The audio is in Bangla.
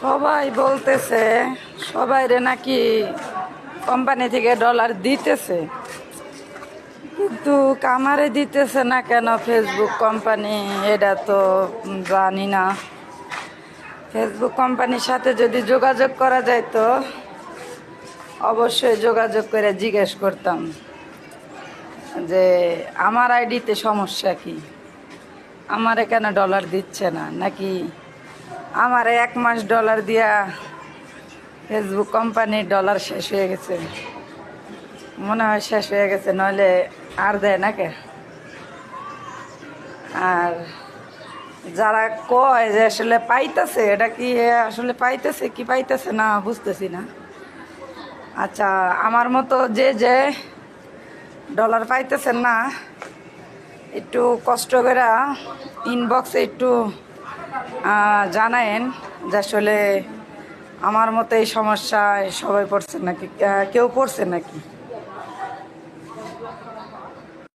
সবাই বলতেছে সবাইরে নাকি কোম্পানি থেকে ডলার দিতেছে, কিন্তু আমারে দিতেছে না কেন ফেসবুক কোম্পানি, এটা তো জানি না। ফেসবুক কোম্পানির সাথে যদি যোগাযোগ করা যায় তো অবশ্যই যোগাযোগ করে জিজ্ঞেস করতাম যে আমার আইডিতে সমস্যা কি, আমারে কেন ডলার দিচ্ছে না, নাকি আমারে 1 মাস ডলার দিয়া ফেসবুক কোম্পানির ডলার শেষ হয়ে গেছে। মনে হয় শেষ হয়ে গেছে, নইলে আর দেয় না কে। আর যারা কয় যে আসলে পাইতেছে, এটা কি আসলে পাইতেছে কি পাইতেছে না বুঝতেছি না। আচ্ছা, আমার মতো যে যে ডলার পাইতেছেন না, একটু কষ্ট করে ইনবক্সে একটু জানায়েন যে আসলে আমার মতো এই সমস্যায় সবাই পড়ছে নাকি, কেউ পড়ছে নাকি।